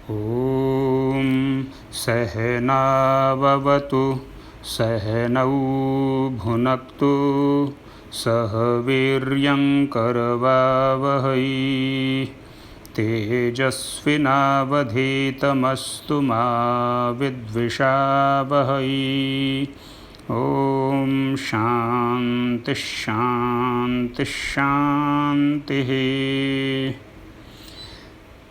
ॐ सहनाववतु सहनौ भुनक्तु सह वीर्यङ्करवावहै तेजस्विनावधीतमस्तु मा विद्विषावहै। ॐ शान्ति शान्ति शान्तिः।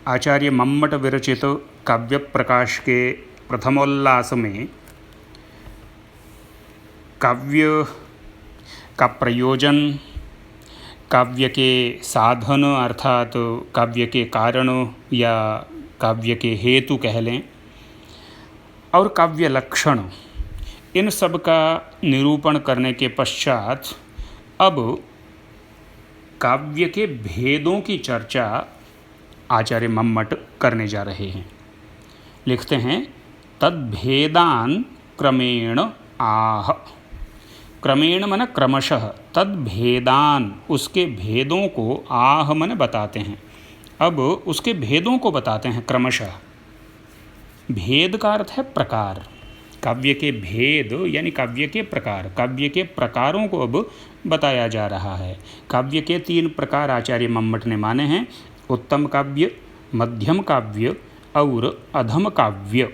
आचार्य मम्मट विरचित काव्य प्रकाश के प्रथमोल्लास में काव्य का प्रयोजन, काव्य के साधन अर्थात काव्य के कारण या काव्य के हेतु कह लें, और काव्य लक्षण, इन सब का निरूपण करने के पश्चात अब काव्य के भेदों की चर्चा आचार्य मम्मट करने जा रहे हैं। लिखते हैं, तद्भेदान क्रमेण आह। क्रमेण मन क्रमशः, तद्भेदान उसके भेदों को, आह मन बताते हैं। अब उसके भेदों को बताते हैं क्रमशः। भेद का अर्थ है प्रकार। काव्य के भेद यानी काव्य के प्रकार, काव्य के प्रकारों को अब बताया जा रहा है। काव्य के 3 प्रकार आचार्य मम्मट ने माने हैं, उत्तम काव्य, मध्यम काव्य और अधम काव्य।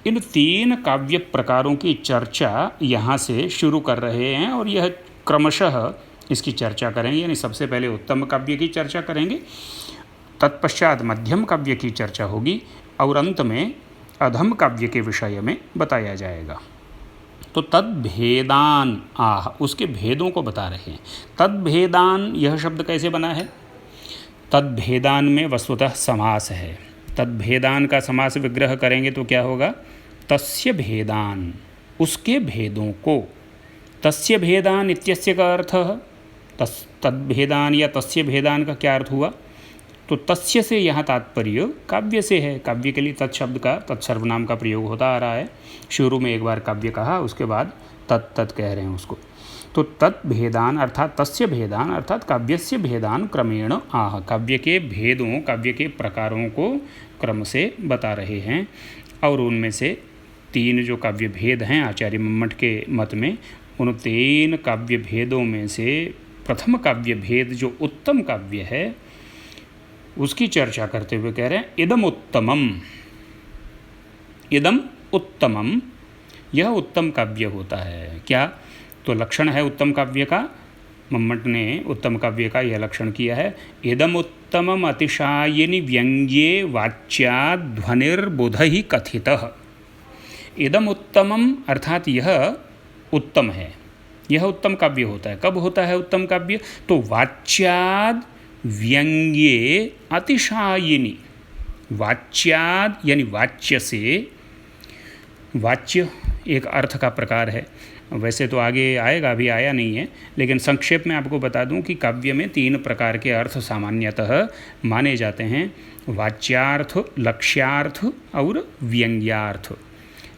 इन 3 काव्य प्रकारों की चर्चा यहाँ से शुरू कर रहे हैं और यह क्रमशः इसकी चर्चा करेंगे। यानी सबसे पहले उत्तम काव्य की चर्चा करेंगे, तत्पश्चात मध्यम काव्य की चर्चा होगी और अंत में अधम काव्य के विषय में बताया जाएगा। तो तद्भेदान आह, उसके भेदों को बता रहे हैं। तद्भेदान यह शब्द कैसे बना है? तद्भेदान में वस्तुतः समास है। तद्भेदान का समास विग्रह करेंगे तो क्या होगा? तस्य भेदान, उसके भेदों को। तस्य भेदान इत्यस्य का अर्थ तद्भेदान या तस्य भेदान का क्या अर्थ हुआ? तो तस्य से यहाँ तात्पर्य काव्य से है। काव्य के लिए तत्शब्द का, तत्सर्वनाम का प्रयोग होता आ रहा है। शुरू में एक बार काव्य कहा, उसके बाद तत् कह रहे हैं उसको। तो तद्भेदान अर्थात तस्य भेदान अर्थात काव्यस्य भेदान क्रमेण आह। काव्य के भेदों, काव्य के प्रकारों को क्रम से बता रहे हैं। और उनमें से 3 जो काव्य भेद हैं आचार्य मम्मट के मत में, उन 3 काव्य भेदों में से प्रथम काव्य भेद जो उत्तम काव्य है उसकी चर्चा करते हुए कह रहे हैं, इदम उत्तमम। इदम उत्तमम, यह उत्तम काव्य होता है। क्या? तो लक्षण है उत्तम काव्य का। मम्मट ने उत्तम काव्य का यह लक्षण किया है, इदम उत्तमम अतिशायिनी व्यंग्ये वाच्याद ध्वनिर्बुधहि कथितः। इदम उत्तमम अर्थात यह उत्तम है, यह उत्तम काव्य होता है। कब होता है उत्तम काव्य? तो वाच्याद व्यंग्ये अतिशायिनी। वाच्याद यानी वाच्य से। वाच्य एक अर्थ का प्रकार है। वैसे तो आगे आएगा, अभी आया नहीं है, लेकिन संक्षेप में आपको बता दूं कि काव्य में 3 प्रकार के अर्थ सामान्यतः माने जाते हैं, वाच्यार्थ, लक्ष्यार्थ और व्यंग्यार्थ।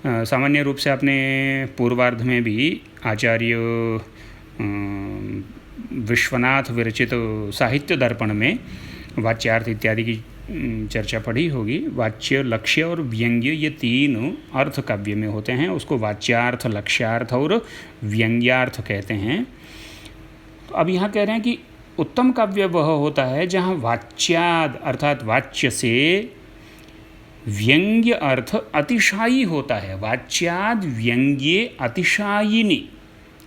सामान्य रूप से आपने पूर्वार्ध में भी आचार्य विश्वनाथ विरचित साहित्य दर्पण में वाच्यार्थ इत्यादि की चर्चा पढ़ी होगी। वाच्य, लक्ष्य और व्यंग्य, ये 3 अर्थ काव्य में होते हैं। उसको वाच्यार्थ, लक्ष्यार्थ और व्यंग्यार्थ कहते हैं। तो अब यहाँ कह रहे हैं कि उत्तम काव्य वह होता है जहाँ वाच्याद अर्थात वाच्य से व्यंग्य अर्थ अतिशायी होता है। वाच्याद व्यंग्ये अतिशायिनी।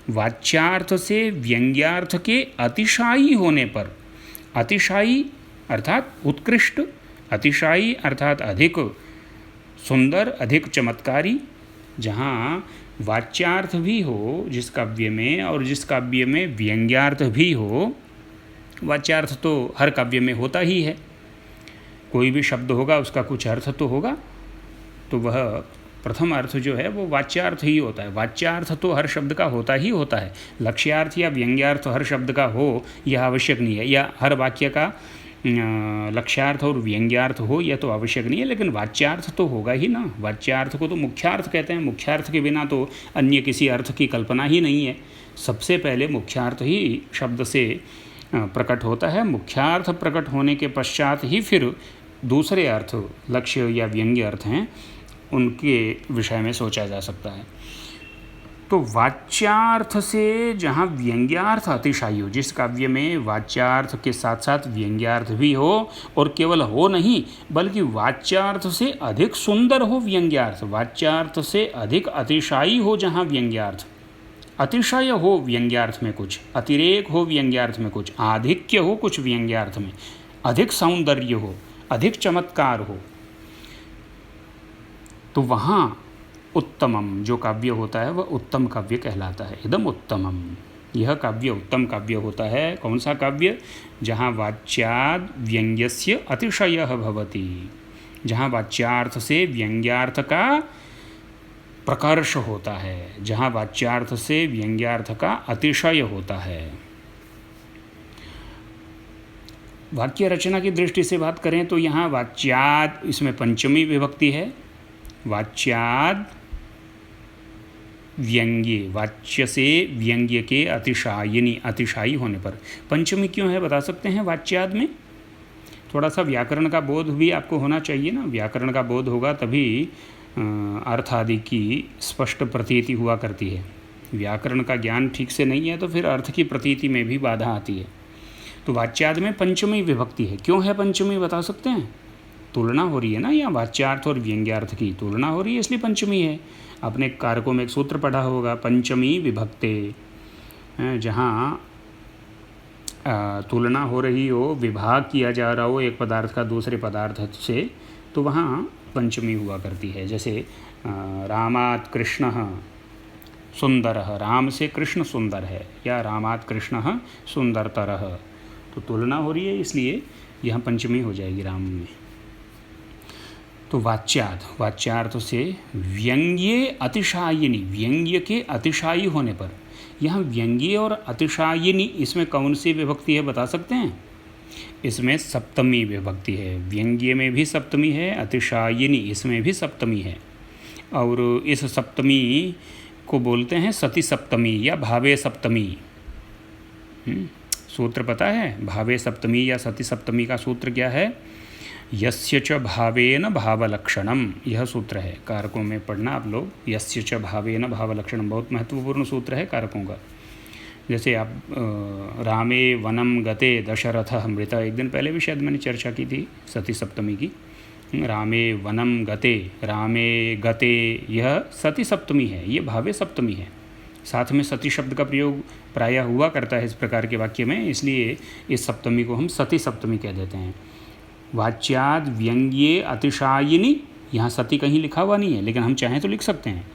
वाच्यार्थ से व्यंग्यार्थ के अतिशायी होने पर, अतिशायी अर्थात उत्कृष्ट, अतिशायी अर्थात अधिक सुंदर, अधिक चमत्कारी। जहाँ वाच्यार्थ भी हो जिस काव्य में और जिस काव्य में व्यंग्यार्थ भी हो। वाच्यार्थ तो हर काव्य में होता ही है, कोई भी शब्द होगा उसका कुछ अर्थ तो होगा, तो वह प्रथम अर्थ जो है वो वाच्यार्थ ही होता है। वाच्यार्थ तो हर शब्द का होता ही होता है। लक्ष्यार्थ या व्यंग्यार्थ हर शब्द का हो यह आवश्यक नहीं है, या हर वाक्य का लक्ष्यार्थ और व्यंग्यार्थ हो यह तो आवश्यक नहीं है, लेकिन वाच्यार्थ तो होगा ही ना। वाच्यार्थ को तो मुख्यार्थ कहते हैं। मुख्यार्थ के बिना तो अन्य किसी अर्थ की कल्पना ही नहीं है। सबसे पहले मुख्यार्थ ही शब्द से प्रकट होता है। मुख्यार्थ प्रकट होने के पश्चात ही फिर दूसरे अर्थ, लक्ष्य या व्यंग्य अर्थ हैं, उनके विषय में सोचा जा सकता है। तो वाच्यार्थ से जहाँ व्यंग्यार्थ अतिशायी हो, जिस काव्य में वाच्यार्थ के साथ साथ व्यंग्यार्थ भी हो, और केवल हो नहीं बल्कि वाच्यार्थ से अधिक सुंदर हो व्यंग्यार्थ, वाच्यार्थ से अधिक अतिशायी हो, जहाँ व्यंग्यार्थ अतिशय हो, व्यंग्यार्थ में कुछ अतिरेक हो, व्यंग्यार्थ में कुछ आधिक्य हो, कुछ व्यंग्यार्थ में अधिक सौंदर्य हो, अधिक चमत्कार हो, तो वहाँ उत्तमम जो काव्य होता है वह उत्तम काव्य कहलाता है। इदम उत्तमम, यह काव्य उत्तम काव्य होता है। कौन सा काव्य? जहाँ वाच्याद व्यंग्यस्य अतिशयः भवति, जहाँ वाच्यार्थ से व्यंग्यार्थ का प्रकर्ष होता है, जहाँ वाच्यार्थ से व्यंग्यार्थ का अतिशय होता है। वाक्य रचना की दृष्टि से बात करें तो यहाँ वाच्याद, इसमें पंचमी विभक्ति है। वाच्याद व्यंग्य, वाच्य से व्यंग्य के अतिशायिनी, अतिशायी होने पर। पंचमी क्यों है बता सकते हैं वाच्याद में? थोड़ा सा व्याकरण का बोध भी आपको होना चाहिए ना, व्याकरण का बोध होगा तभी अर्थ आदि की स्पष्ट प्रतीति हुआ करती है। व्याकरण का ज्ञान ठीक से नहीं है तो फिर अर्थ की प्रतीति में भी बाधा आती है। तो वाच्याद में पंचमी विभक्ति है। क्यों है पंचमी बता सकते हैं? तुलना हो रही है ना, यहाँ वाच्यार्थ और व्यंग्यार्थ की तुलना हो रही है, इसलिए पंचमी है। अपने कारकों में एक सूत्र पढ़ा होगा, पंचमी विभक्ते, जहाँ तुलना हो रही हो, विभाग किया जा रहा हो एक पदार्थ का दूसरे पदार्थ से, तो वहाँ पंचमी हुआ करती है। जैसे रामात् कृष्णः सुंदरः, राम से कृष्ण सुंदर है, या रामात् कृष्णः सुंदरतरः, तो तुलना हो रही है इसलिए यहाँ पंचमी हो जाएगी राम में। तो वाच्यार्थ, वाच्यार्थ से व्यंग्ये अतिशायिनी, व्यंग्य के अतिशायी होने पर। यहाँ व्यंग्य और अतिशायिनी, इसमें कौन सी विभक्ति है बता सकते हैं? इसमें सप्तमी विभक्ति है। व्यंग्य में भी सप्तमी है, अतिशायिनी इसमें भी सप्तमी है, और इस सप्तमी को बोलते हैं सती सप्तमी या भावे सप्तमी। सूत्र पता है भावे सप्तमी या सती सप्तमी का सूत्र क्या है? यस्य च भावेन भावलक्षणम, यह सूत्र है। कारकों में पढ़ना आप लोग, यस्य च भावेन भावलक्षणम, बहुत महत्वपूर्ण सूत्र है कारकों का। जैसे आप रामे वनम गते दशरथः मृत, एक दिन पहले भी शायद मैंने चर्चा की थी सती सप्तमी की। रामे वनम गते, रामे गते, यह सती सप्तमी है, ये भावे सप्तमी है। साथ में सती शब्द का प्रयोग प्रायः हुआ करता है इस प्रकार के वाक्य में, इसलिए इस सप्तमी को हम सती सप्तमी कह देते हैं। वाच्याद व्यंग्ये अतिशायिनी, यहाँ सती कहीं लिखा हुआ नहीं है, लेकिन हम चाहें तो लिख सकते हैं।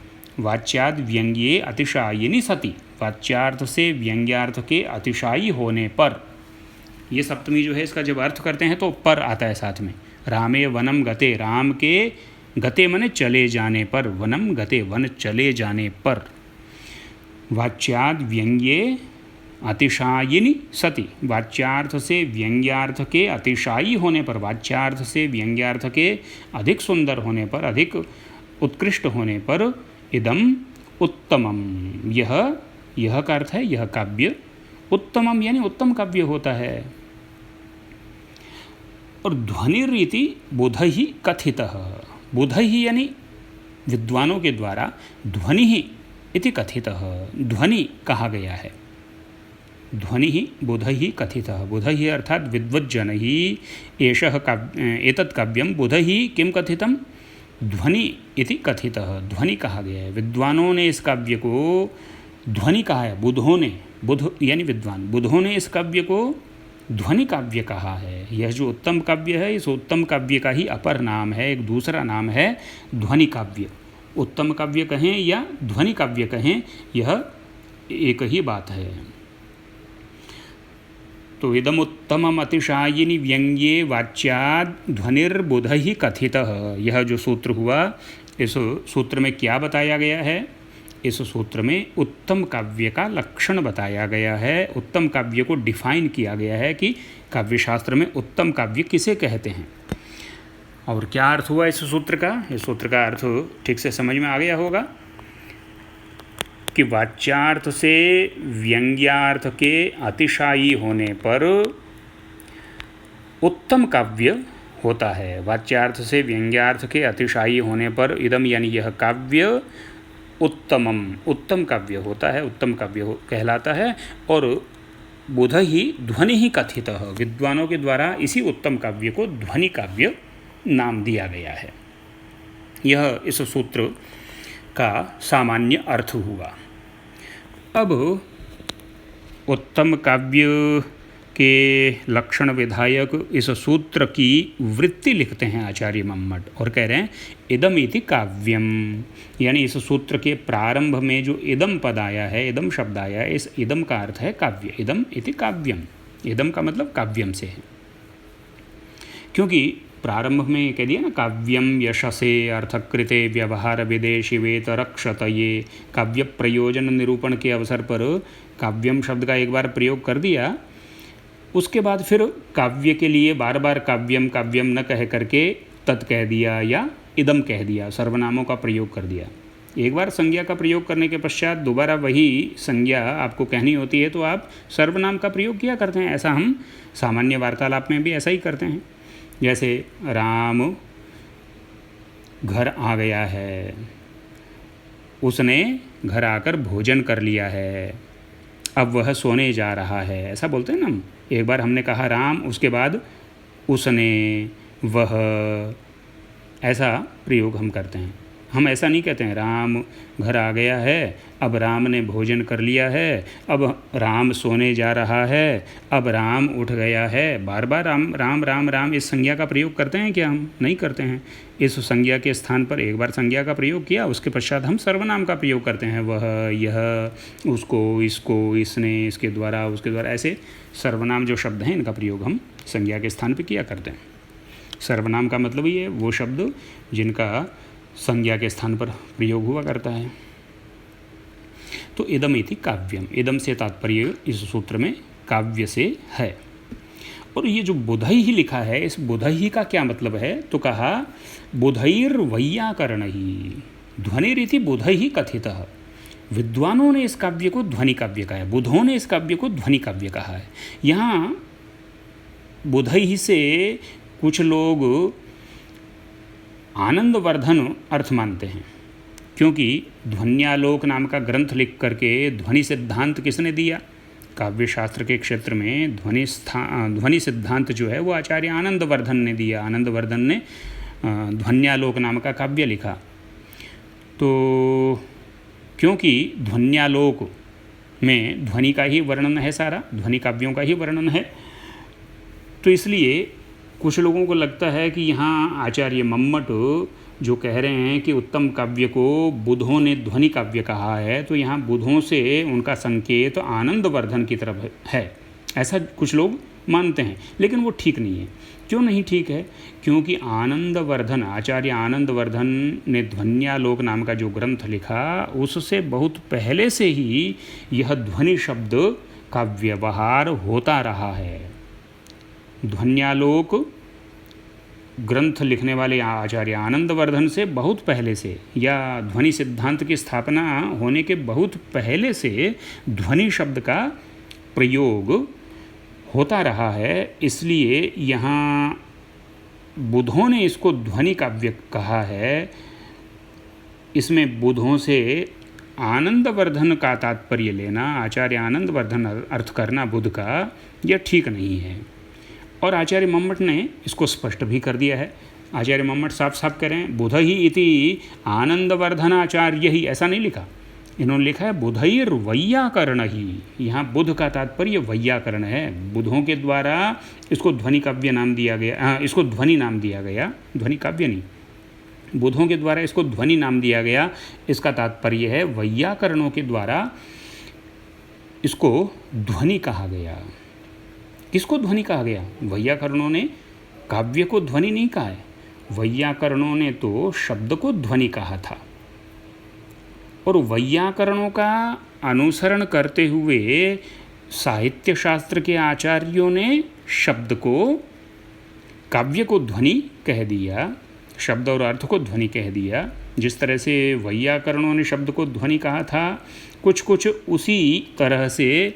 वाच्याद व्यंग्ये अतिशायिनी सती, वाच्यार्थ से व्यंग्यार्थ के अतिशायी होने पर। ये सप्तमी जो है इसका जब अर्थ करते हैं तो पर आता है साथ में। रामे वनम गते, राम के गते मने चले जाने पर, वनम गते वन चले जाने पर। वाच्याद व्यंग्ये अतिशायिनी सती, वाच्यार्थ से व्यंग्यार्थ के अतिशायी होने पर, वाच्यार्थ से व्यंग्यार्थ के अधिक सुंदर होने पर, अधिक उत्कृष्ट होने पर। इदम उत्तमम, यह का अर्थ है यह काव्य। उत्तमम यानी उत्तम काव्य होता है। और ध्वनिरीति बुधहि कथितः, बुधहि यानी विद्वानों के द्वारा, ध्वनि ही इति कथितः, ध्वनि कहा गया है। ध्वनि ही बुधहि कथितः, बुधहि अर्थात विद्वज्जनैः एषः एतत् काव्यम बुधहि किं कथितम, ध्वनि इति कथितः, ध्वनि कहा गया है। विद्वानों ने इस काव्य को ध्वनि कहा है, बुधों ने, बुध यानी विद्वान, बुधों ने इस काव्य को ध्वनि काव्य कहा है। यह जो उत्तम काव्य है, इस उत्तम काव्य का ही अपर नाम है, एक दूसरा नाम है ध्वनि काव्य। उत्तम काव्य कहें या ध्वनि काव्य कहें, यह एक ही बात है। तो इदम उत्तमम अतिशायिनी व्यंग्ये वाच्याद ध्वनिर्बुधहि कथितः, यह जो सूत्र हुआ, इस सूत्र में क्या बताया गया है? इस सूत्र में उत्तम काव्य का लक्षण बताया गया है, उत्तम काव्य को डिफाइन किया गया है कि काव्यशास्त्र में उत्तम काव्य किसे कहते हैं। और क्या अर्थ हुआ इस सूत्र का? इस सूत्र का अर्थ ठीक से समझ में आ गया होगा कि वाच्यार्थ से व्यंग्यार्थ के अतिशायी होने पर उत्तम काव्य होता है। वाच्यार्थ से व्यंग्यार्थ के अतिशायी होने पर इदम यानी यह काव्य उत्तमम, उत्तम काव्य होता है, उत्तम काव्य कहलाता है। और बुध ही ध्वनि ही कथित, विद्वानों के द्वारा इसी उत्तम काव्य को ध्वनि काव्य नाम दिया गया है। यह इस सूत्र का सामान्य अर्थ हुआ। अब उत्तम काव्य के लक्षण विधायक इस सूत्र की वृत्ति लिखते हैं आचार्य मम्मट, और कह रहे हैं इदम इति काव्यम, यानी इस सूत्र के प्रारंभ में जो इदम पद आया है, इदम शब्द आया है, इस इदम का अर्थ है काव्य। इदम इति काव्यम, इदम का मतलब काव्यम से है, क्योंकि प्रारंभ में कह दिया ना, काव्यम यशसे अर्थकृते व्यवहार विदेशी वेत रक्षतये। काव्य प्रयोजन निरूपण के अवसर पर काव्यम शब्द का एक बार प्रयोग कर दिया, उसके बाद फिर काव्य के लिए बार बार काव्यम काव्यम न कह करके तत् कह दिया या इदम कह दिया, सर्वनामों का प्रयोग कर दिया। एक बार संज्ञा का प्रयोग करने के पश्चात दोबारा वही संज्ञा आपको कहनी होती है तो आप सर्वनाम का प्रयोग किया करते हैं। ऐसा हम सामान्य वार्तालाप में भी ऐसा ही करते हैं। जैसे राम घर आ गया है, उसने घर आकर भोजन कर लिया है, अब वह सोने जा रहा है, ऐसा बोलते हैं ना हम। एक बार हमने कहा राम, उसके बाद उसने, वह, ऐसा प्रयोग हम करते हैं। हम ऐसा नहीं कहते हैं राम घर आ गया है, अब राम ने भोजन कर लिया है, अब राम सोने जा रहा है, अब राम उठ गया है। बार बार राम राम राम राम इस संज्ञा का प्रयोग करते हैं क्या? हम नहीं करते हैं। इस संज्ञा के स्थान पर एक बार संज्ञा का प्रयोग किया, उसके पश्चात हम सर्वनाम का प्रयोग करते हैं। वह, यह, उसको, इसको, इसने, इसके द्वारा, उसके द्वारा, ऐसे सर्वनाम जो शब्द हैं इनका प्रयोग हम संज्ञा के स्थान पर किया करते हैं। सर्वनाम का मतलब ही है वो शब्द जिनका संज्ञा के स्थान पर प्रयोग हुआ करता है। तो इदम इति काव्यम, इदम से तात्पर्य इस सूत्र में काव्य से है। और ये जो बुधई ही लिखा है, इस बुधई का क्या मतलब है? तो कहा बुधैर वैयाकरण ही ध्वनिरिति बुधई कथितः। विद्वानों ने इस काव्य को ध्वनि काव्य कहा है, बुधों ने इस काव्य को ध्वनि काव्य कहा है। यहाँ बुधई से कुछ लोग आनंदवर्धन अर्थ मानते हैं, क्योंकि ध्वन्यालोक नाम का ग्रंथ लिख करके ध्वनि सिद्धांत किसने दिया? काव्य शास्त्र के क्षेत्र में ध्वनि सिद्धांत जो है वो आचार्य आनंदवर्धन ने दिया। आनंदवर्धन ने ध्वन्यालोक नाम का काव्य लिखा। तो क्योंकि ध्वन्यालोक में ध्वनि का ही वर्णन है, सारा ध्वनि काव्यों का ही वर्णन है, तो इसलिए कुछ लोगों को लगता है कि यहाँ आचार्य मम्मट जो कह रहे हैं कि उत्तम काव्य को बुधों ने ध्वनि काव्य कहा है, तो यहाँ बुधों से उनका संकेत आनंदवर्धन की तरफ है, ऐसा कुछ लोग मानते हैं। लेकिन वो ठीक नहीं है। क्यों नहीं ठीक है? क्योंकि आनंदवर्धन, आचार्य आनंदवर्धन ने ध्वन्यालोक नाम का जो ग्रंथ लिखा, उससे बहुत पहले से ही यह ध्वनि शब्द का व्यवहार होता रहा है। ध्वन्यालोक ग्रंथ लिखने वाले आचार्य आनंदवर्धन से बहुत पहले से, या ध्वनि सिद्धांत की स्थापना होने के बहुत पहले से ध्वनि शब्द का प्रयोग होता रहा है। इसलिए यहाँ बुधों ने इसको ध्वनि काव्य कहा है। इसमें बुधों से आनंदवर्धन का तात्पर्य लेना, आचार्य आनंदवर्धन अर्थ करना बुध का, यह ठीक नहीं है। और आचार्य मम्मट ने इसको स्पष्ट भी कर दिया है। आचार्य मम्मट साफ साफ कह रहे हैं बुध ही इति आनंदवर्धनाचार्य ही, ऐसा नहीं लिखा। इन्होंने लिखा है बुधैर वैयाकरण ही। यहाँ बुध का तात्पर्य वैयाकरण है। बुधों के द्वारा इसको ध्वनि काव्य नाम दिया गया, इसको ध्वनि नाम दिया गया, ध्वनि काव्य नहीं, बुधों के द्वारा इसको ध्वनि नाम दिया गया। इसका तात्पर्य है वैयाकरणों के द्वारा इसको ध्वनि कहा गया। किसको ध्वनि कहा गया? वैयाकरणों ने काव्य को ध्वनि नहीं कहा है, वैयाकरणों ने तो शब्द को ध्वनि कहा था। और वैयाकरणों का अनुसरण करते हुए साहित्य शास्त्र के आचार्यों ने शब्द को, काव्य को ध्वनि कह दिया, शब्द और अर्थ को ध्वनि कह दिया। जिस तरह से वैयाकरणों ने शब्द को ध्वनि कहा था, कुछ कुछ उसी तरह से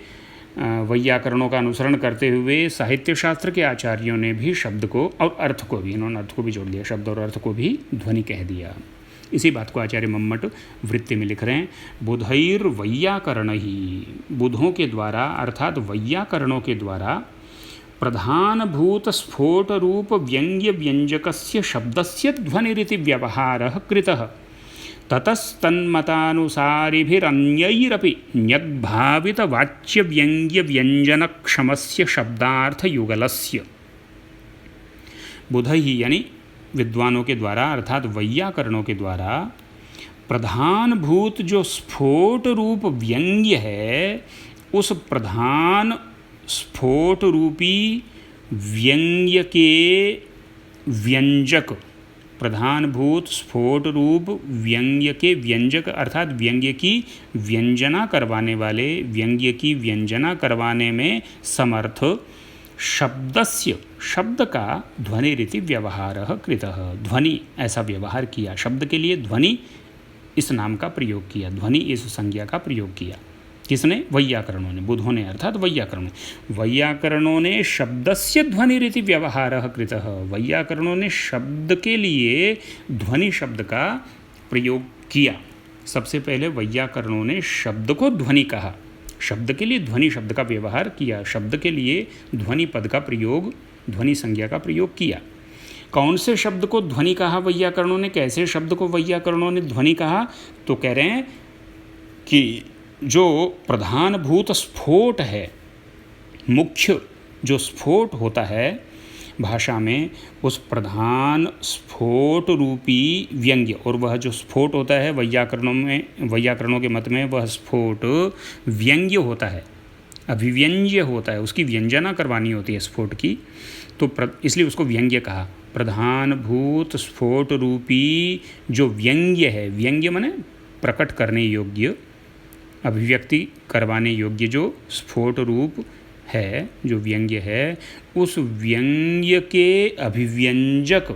वैयाकरणों का अनुसरण करते हुए साहित्य शास्त्र के आचार्यों ने भी शब्द को और अर्थ को भी, इन्होंने अर्थ को भी जोड़ दिया, शब्द और अर्थ को भी ध्वनि कह दिया। इसी बात को आचार्य मम्मट वृत्ति में लिख रहे हैं, बुधैर वैयाकरण ही, बुधों के द्वारा अर्थात वैयाकरणों के द्वारा प्रधानभूत स्फोट रूप व्यंग्य व्यंजकस्य शब्दस्य ध्वनिरिति व्यवहारः कृतः ततस्तन्मतानुसारिभिरन्यैरपि न्यग्भावितवाच्यव्यङ्ग्यव्यञ्जनक्षमस्य शब्दार्थयुगलस्य। बुध ही यानी विद्वानों के द्वारा अर्थात वैयाकरणों के द्वारा प्रधानभूत जो स्फोट रूप व्यंग्य है, उस प्रधान स्फोट रूपी व्यंग्य के व्यंजक, प्रधानभूत स्फोट रूप व्यंग्य के व्यंजक अर्थात व्यंग्य की व्यंजना करवाने वाले, व्यंग्य की व्यंजना करवाने में समर्थ शब्दस्य, शब्द का ध्वनि रीति व्यवहारः कृतः, ध्वनि ऐसा व्यवहार किया, शब्द के लिए ध्वनि इस नाम का प्रयोग किया, ध्वनि इस संज्ञा का प्रयोग किया। किसने? वैयाकरणों ने, बुधों ने अर्थात वैयाकरणों, वैयाकरणों ने शब्दस्य ध्वनि रीति व्यवहारः कृतः, वैयाकरणों ने शब्द के लिए ध्वनि शब्द का प्रयोग किया। सबसे पहले वैयाकरणों ने शब्द को ध्वनि कहा, शब्द के लिए ध्वनि शब्द का व्यवहार किया, शब्द के लिए ध्वनि पद का प्रयोग, ध्वनि संज्ञा का प्रयोग किया। कौन से शब्द को ध्वनि कहा वैयाकरणों ने, कैसे शब्द को वैयाकरणों ने ध्वनि कहा? तो कह रहे हैं कि जो प्रधानभूत स्फोट है, मुख्य जो स्फोट होता है भाषा में, उस प्रधान स्फोट रूपी व्यंग्य, और वह जो स्फोट होता है वैयाकरणों में, वैयाकरणों के मत में वह स्फोट व्यंग्य होता है, अभिव्यंज्य होता है, उसकी व्यंजना करवानी होती है स्फोट की, तो इसलिए उसको व्यंग्य कहा। प्रधानभूत स्फोट रूपी जो व्यंग्य है, व्यंग्य माने प्रकट करने योग्य, अभिव्यक्ति करवाने योग्य जो स्फोट रूप है, जो व्यंग्य है, उस व्यंग्य के अभिव्यंजक,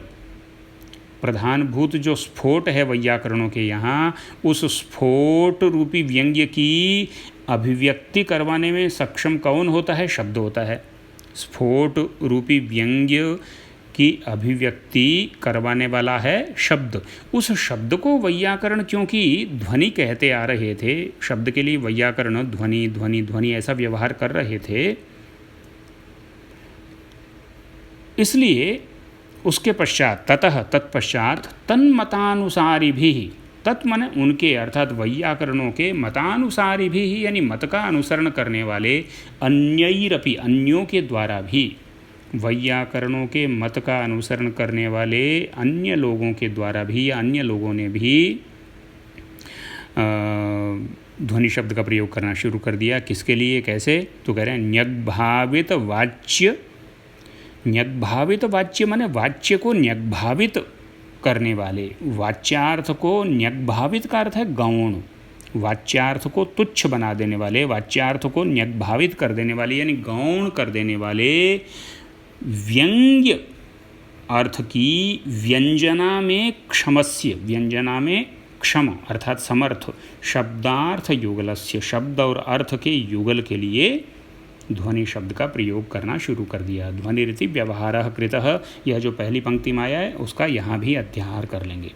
प्रधानभूत जो स्फोट है वैयाकरणों के यहाँ, उस स्फोट रूपी व्यंग्य की अभिव्यक्ति करवाने में सक्षम कौन होता है? शब्द होता है। स्फोट रूपी व्यंग्य की अभिव्यक्ति करवाने वाला है शब्द। उस शब्द को वैयाकरण क्योंकि ध्वनि कहते आ रहे थे, शब्द के लिए वैयाकरण ध्वनि ध्वनि ध्वनि ऐसा व्यवहार कर रहे थे, इसलिए उसके पश्चात ततः तत्पश्चात तन्मतानुसारी भी, तत् माने उनके अर्थात वैयाकरणों के मतानुसारी भी यानी मत का अनुसरण करने वाले अन्यैरपि अन्यों के द्वारा भी, वैयाकरणों के मत का अनुसरण करने वाले अन्य लोगों के द्वारा भी, अन्य लोगों ने भी ध्वनि शब्द का प्रयोग करना शुरू कर दिया। किसके लिए, कैसे? तो कह रहे हैं न्यग्भावित वाच्य, न्यग्भावित वाच्य माने वाच्य को न्यग्भावित करने वाले, वाच्यार्थ को न्यग्भावित का अर्थ है गौण, वाच्यार्थ को तुच्छ बना देने वाले, वाच्यार्थ को न्यग्भावित कर देने वाले यानी गौण कर देने वाले व्यंग्य अर्थ की व्यंजना में क्षमस्य, व्यंजना में क्षम अर्थात समर्थ शब्दार्थ युगलस्य, शब्द और अर्थ के युगल के लिए ध्वनि शब्द का प्रयोग करना शुरू कर दिया। ध्वनि रीति व्यवहारः कृतः, यह जो पहली पंक्ति में आया है उसका यहाँ भी अध्याहार कर लेंगे।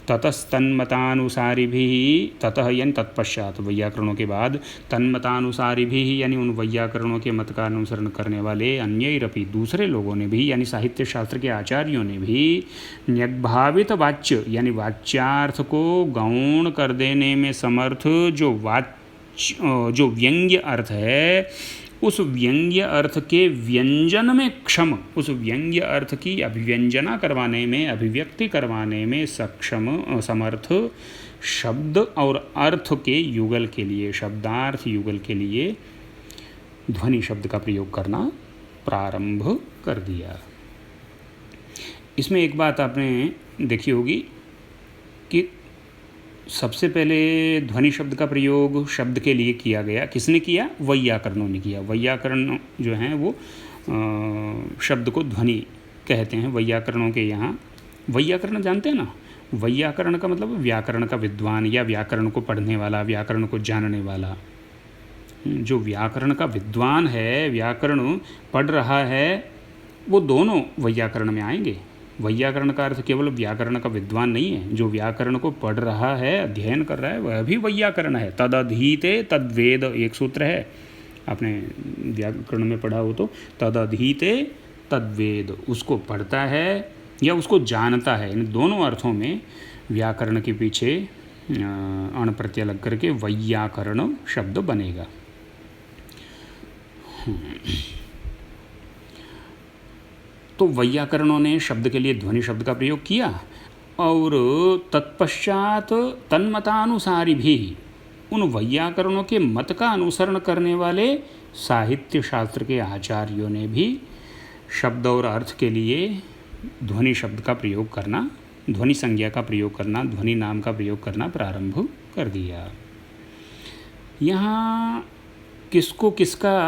ततस्तन्मतानुसारिभिः, ततः यानी तत्पश्चात, वैयाकरणों के बाद, तन्मतानुसारिभिः यानी उन वैयाकरणों के मत का अनुसरण करने वाले अन्यैरपि दूसरे लोगों ने भी यानी साहित्य शास्त्र के आचार्यों ने भी न्यग्भावित वाच्य यानी वाच्यार्थ को गौण कर देने में समर्थ जो व्यंग्य अर्थ है, उस व्यंग्य अर्थ के व्यंजन में क्षम, उस व्यंग्य अर्थ की अभिव्यंजना करवाने में, अभिव्यक्ति करवाने में सक्षम समर्थ शब्द और अर्थ के युगल के लिए, शब्दार्थ युगल के लिए ध्वनि शब्द का प्रयोग करना प्रारंभ कर दिया। इसमें एक बात आपने देखी होगी कि सबसे पहले ध्वनि शब्द का प्रयोग शब्द के लिए किया गया, किसने किया? वैयाकरणों ने किया। वैयाकरण जो हैं वो शब्द को ध्वनि कहते हैं वैयाकरणों के यहाँ। वैयाकरण जानते हैं ना, वैयाकरण का मतलब व्याकरण का विद्वान या व्याकरण को पढ़ने वाला, व्याकरण को जानने वाला, जो व्याकरण का विद्वान है, व्याकरण पढ़ रहा है, वो दोनों वैयाकरण में आएंगे। वैयाकरण का अर्थ केवल व्याकरण का विद्वान नहीं है, जो व्याकरण को पढ़ रहा है, अध्ययन कर रहा है, वह भी वैयाकरण है। तदधीते तद्वेद एक सूत्र है, आपने व्याकरण में पढ़ा हो तो। तदधीते तद्वेद, उसको पढ़ता है या उसको जानता है, इन दोनों अर्थों में व्याकरण के पीछे अण प्रत्यय लग करके वैयाकरण शब्द बनेगा। तो वैयाकरणों ने शब्द के लिए ध्वनि शब्द का प्रयोग किया, और तत्पश्चात तन्मतानुसारी भी उन वैयाकरणों के मत का अनुसरण करने वाले साहित्य शास्त्र के आचार्यों ने भी शब्द और अर्थ के लिए ध्वनि शब्द का प्रयोग करना, ध्वनि संज्ञा का प्रयोग करना, ध्वनि नाम का प्रयोग करना प्रारंभ कर दिया। यहाँ किसको किसका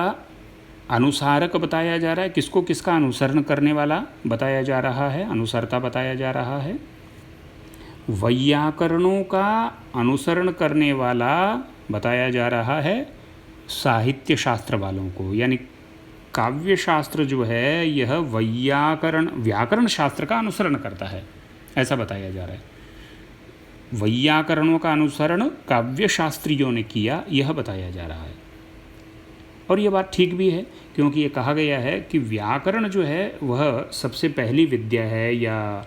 अनुसारक बताया जा रहा है, किसको किसका अनुसरण करने वाला बताया जा रहा है, अनुसरता बताया जा रहा है। वैयाकरणों का अनुसरण करने वाला बताया जा रहा है साहित्य शास्त्र वालों को, यानी काव्य शास्त्र जो है यह व्याकरण शास्त्र का अनुसरण करता है, ऐसा बताया जा रहा है। वैयाकरणों का अनुसरण काव्य शास्त्रियों ने किया, यह बताया जा रहा है। और ये बात ठीक भी है, क्योंकि ये कहा गया है कि व्याकरण जो है वह सबसे पहली विद्या है या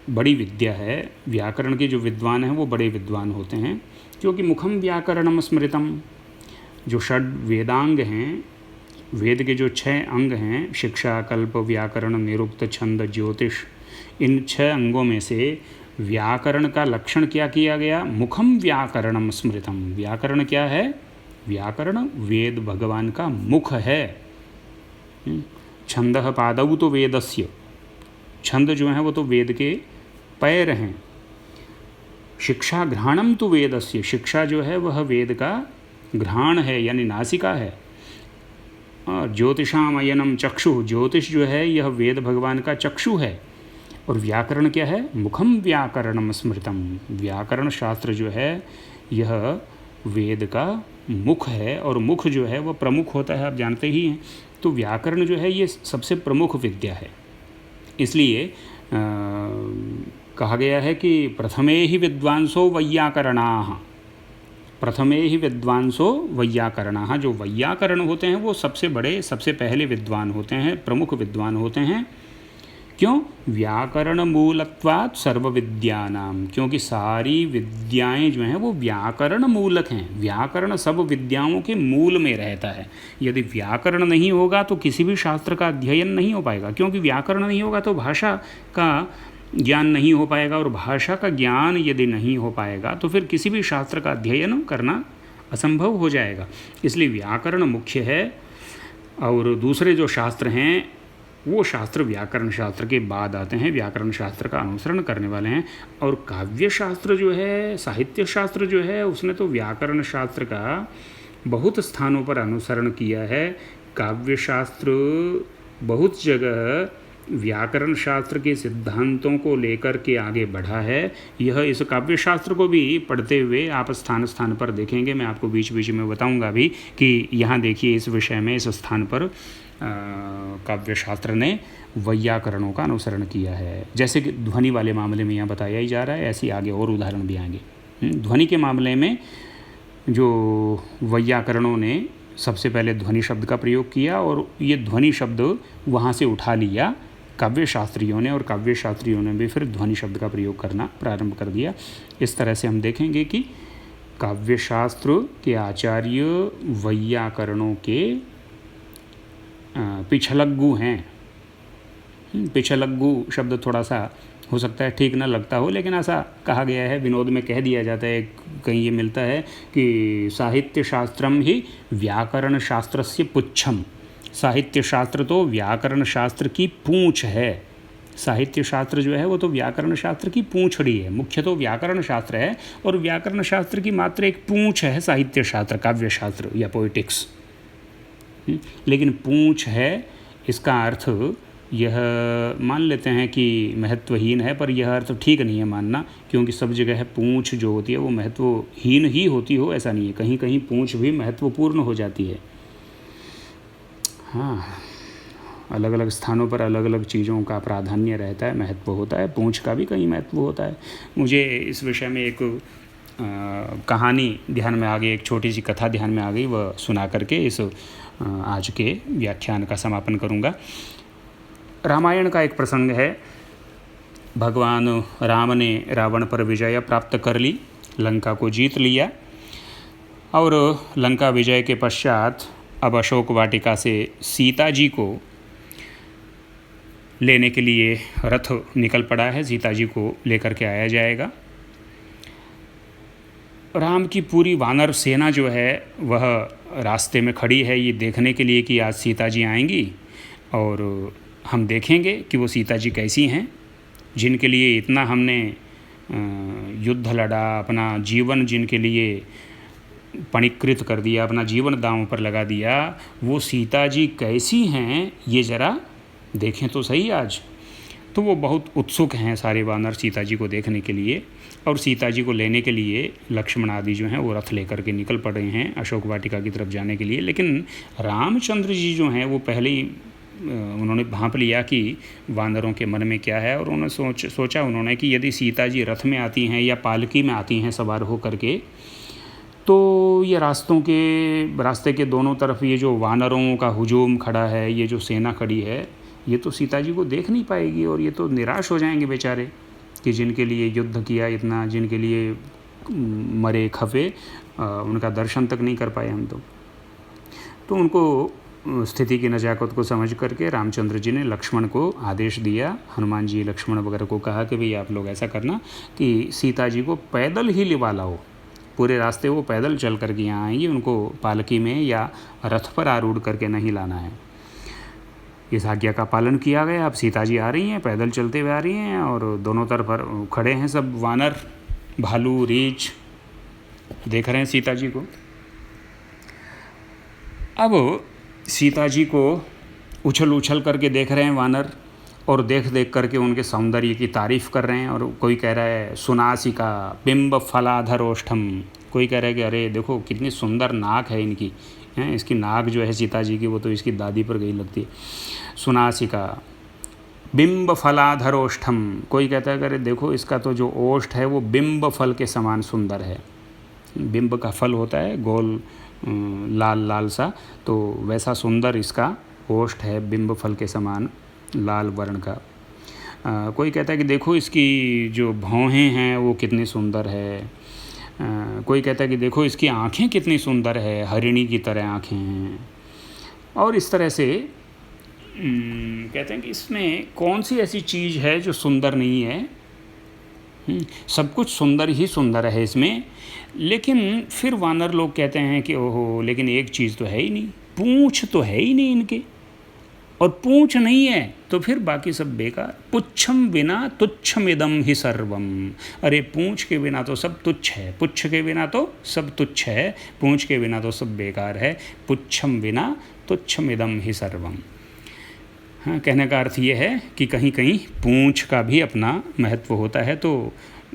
बड़ी विद्या है। व्याकरण के जो विद्वान हैं वो बड़े विद्वान होते हैं, क्योंकि मुखम व्याकरणम स्मृतम, जो षड वेदांग हैं, वेद के जो 6 अंग हैं, शिक्षा, कल्प, व्याकरण, निरुक्त, छंद, ज्योतिष, इन 6 अंगों में से व्याकरण का लक्षण क्या किया गया? मुखम व्याकरणम स्मृतम। व्याकरण क्या है? व्याकरण वेद भगवान का मुख है। छंदः पादौ तो वेदस्य, छंद जो है वो तो वेद के पैर हैं। शिक्षा घ्राणम तो वेदस्य, शिक्षा जो है वह वेद का घ्राण है यानी नासिका है। ज्योतिषाम अयनम चक्षु, ज्योतिष जो है यह वेद भगवान का चक्षु है। और व्याकरण क्या है? मुखम व्याकरणम स्मृतम। व्याकरण शास्त्र जो है यह वेद का मुख है, और मुख जो है वह प्रमुख होता है, आप जानते ही हैं। तो व्याकरण जो है ये सबसे प्रमुख विद्या है। इसलिए कहा गया है कि प्रथमे ही विद्वांसो वैयाकरणाः, प्रथमे ही विद्वांसो वैयाकरणाः। जो वैयाकरण होते हैं वो सबसे बड़े, सबसे पहले विद्वान होते हैं, प्रमुख विद्वान होते हैं। क्यों? व्याकरण मूलत्वात् सर्व विद्यानाम, क्योंकि सारी विद्याएं जो हैं वो व्याकरण मूलक हैं। व्याकरण सब विद्याओं के मूल में रहता है। यदि व्याकरण नहीं होगा तो किसी भी शास्त्र का अध्ययन नहीं हो पाएगा, क्योंकि व्याकरण नहीं होगा तो भाषा का ज्ञान नहीं हो पाएगा, और भाषा का ज्ञान यदि नहीं हो पाएगा तो फिर किसी भी शास्त्र का अध्ययन करना असंभव हो जाएगा। इसलिए व्याकरण मुख्य है, और दूसरे जो शास्त्र हैं वो शास्त्र व्याकरण शास्त्र के बाद आते हैं, व्याकरण शास्त्र का अनुसरण करने वाले हैं। और काव्य शास्त्र जो है, साहित्य शास्त्र जो है, उसने तो व्याकरण शास्त्र का बहुत स्थानों पर अनुसरण किया है। काव्य शास्त्र बहुत जगह व्याकरण शास्त्र के सिद्धांतों को लेकर के आगे बढ़ा है। यह इस काव्य शास्त्र को भी पढ़ते हुए आप स्थान स्थान पर देखेंगे। मैं आपको बीच बीच में बताऊंगा भी कि यहाँ देखिए इस विषय में, इस स्थान पर काव्य शास्त्र ने वैयाकरणों का अनुसरण किया है। जैसे कि ध्वनि वाले मामले में यहाँ बताया ही जा रहा है, ऐसे आगे और उदाहरण भी आएंगे। ध्वनि के मामले में जो वैयाकरणों ने सबसे पहले ध्वनि शब्द का प्रयोग किया, और ये ध्वनि शब्द वहाँ से उठा लिया काव्य शास्त्रियों ने, और काव्य शास्त्रियों ने भी फिर ध्वनि शब्द का प्रयोग करना प्रारंभ कर दिया। इस तरह से हम देखेंगे कि काव्य शास्त्र के आचार्य वैयाकरणों के पिछलग्गु हैं। पिछलग्गु शब्द थोड़ा सा हो सकता है ठीक न लगता हो, लेकिन ऐसा कहा गया है, विनोद में कह दिया जाता है, कहीं ये मिलता है कि साहित्य शास्त्रम ही व्याकरण शास्त्रस्य पुच्छम। साहित्य शास्त्र तो व्याकरण शास्त्र की पूंछ है। साहित्य शास्त्र जो है वो तो व्याकरण शास्त्र की पूंछड़ी है। मुख्य तो व्याकरण शास्त्र है, और व्याकरण शास्त्र की मात्र एक पूंछ है साहित्य शास्त्र, काव्य शास्त्र या पोइटिक्स। लेकिन पूंछ है, इसका अर्थ यह मान लेते हैं कि महत्वहीन है, पर यह अर्थ ठीक नहीं है मानना, क्योंकि सब जगह पूँछ जो होती है वो महत्वहीन ही होती हो ऐसा नहीं है, कहीं कहीं पूँछ भी महत्वपूर्ण हो जाती है। हाँ, अलग अलग स्थानों पर अलग अलग चीज़ों का प्राधान्य रहता है, महत्व होता है, पूँछ का भी कहीं महत्व होता है। मुझे इस विषय में एक कहानी ध्यान में आ गई, एक छोटी सी कथा ध्यान में आ गई, वह सुना करके इस आज के व्याख्यान का समापन करूँगा। रामायण का एक प्रसंग है। भगवान राम ने रावण पर विजय प्राप्त कर ली, लंका को जीत लिया, और लंका विजय के पश्चात अब अशोक वाटिका से सीता जी को लेने के लिए रथ निकल पड़ा है, सीता जी को लेकर के आया जाएगा। राम की पूरी वानर सेना जो है वह रास्ते में खड़ी है ये देखने के लिए कि आज सीता जी आएंगी, और हम देखेंगे कि वो सीता जी कैसी हैं, जिनके लिए इतना हमने युद्ध लड़ा, अपना जीवन जिनके लिए पणिकृत कर दिया, अपना जीवन दांव पर लगा दिया, वो सीता जी कैसी हैं ये ज़रा देखें तो सही आज। तो वो बहुत उत्सुक हैं सारे वानर सीता जी को देखने के लिए, और सीता जी को लेने के लिए लक्ष्मण आदि जो हैं वो रथ लेकर के निकल पड़े हैं अशोक वाटिका की तरफ जाने के लिए। लेकिन रामचंद्र जी जो हैं वो पहले ही उन्होंने भांप लिया कि वानरों के मन में क्या है, और उन्होंने सोचा उन्होंने कि यदि सीता जी रथ में आती हैं या पालकी में आती हैं सवार हो करके, तो ये रास्ते के दोनों तरफ ये जो वानरों का हुजूम खड़ा है, ये जो सेना खड़ी है, ये तो सीता जी को देख नहीं पाएगी, और ये तो निराश हो जाएंगे बेचारे कि जिनके लिए युद्ध किया इतना, जिनके लिए मरे खफे, उनका दर्शन तक नहीं कर पाए हम तो उनको स्थिति की नज़ाकत को समझ करके रामचंद्र जी ने लक्ष्मण को आदेश दिया, हनुमान जी लक्ष्मण वगैरह को कहा कि भाई आप लोग ऐसा करना कि सीता जी को पैदल ही लिवा लाओ, पूरे रास्ते वो पैदल चल करके यहाँ आएंगी, उनको पालकी में या रथ पर आरूढ़ करके नहीं लाना है। इस आज्ञा का पालन किया गया। अब सीता जी आ रही हैं, पैदल चलते हुए आ रही हैं, और दोनों तरफ खड़े हैं सब वानर, भालू, रीछ देख रहे हैं सीता जी को। अब सीता जी को उछल उछल करके देख रहे हैं वानर, और देख देख करके उनके सौंदर्य की तारीफ़ कर रहे हैं। और कोई कह रहा है सुनासिका बिंब फलाधरोष्ठम, कोई कह रहा है कि अरे देखो कितनी सुंदर नाक है इनकी, हैं इसकी नाक जो है सीता जी की वो तो इसकी दादी पर गई लगती है। सुनासिका बिंब फलाधरोष्ठम, कोई कहता है कि अरे देखो इसका तो जो ओष्ठ है वो बिंब फल के समान सुंदर है। बिंब का फल होता है गोल लाल लाल सा, तो वैसा सुंदर इसका ओष्ठ है, बिंब फल के समान लाल वर्ण का। कोई कहता है कि देखो इसकी जो भौहें हैं वो कितनी सुंदर है। कोई कहता है कि देखो इसकी आँखें कितनी सुंदर है, हरिणी की तरह आँखें हैं। और इस तरह से कहते हैं कि इसमें कौन सी ऐसी चीज़ है जो सुंदर नहीं है। सब कुछ सुंदर ही सुंदर है इसमें। लेकिन फिर वानर लोग कहते हैं कि ओहो, लेकिन एक चीज़ तो है ही नहीं, पूँछ तो है ही नहीं इनके, और पूँछ नहीं है तो फिर बाकी सब बेकार। पुच्छम बिना तुच्छमिदम ही सर्वम, अरे पूँछ के बिना तो सब तुच्छ है, पुच्छ के बिना तो सब तुच्छ है, पूँछ के बिना तो सब बेकार है। पुच्छम बिना तुच्छमिदम ही सर्वम। हाँ, कहने का अर्थ ये है कि कहीं कहीं पूँछ का भी अपना महत्व होता है। तो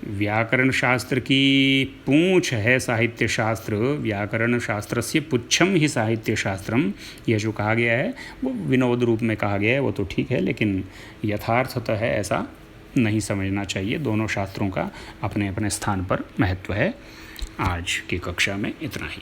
व्याकरण शास्त्र की पूँछ है साहित्य शास्त्र, व्याकरण शास्त्रस्य पुच्छम ही साहित्य शास्त्रम, यह जो कहा गया है वो विनोद रूप में कहा गया है, वो तो ठीक है, लेकिन यथार्थतः है ऐसा नहीं समझना चाहिए। दोनों शास्त्रों का अपने अपने स्थान पर महत्व है। आज की कक्षा में इतना ही।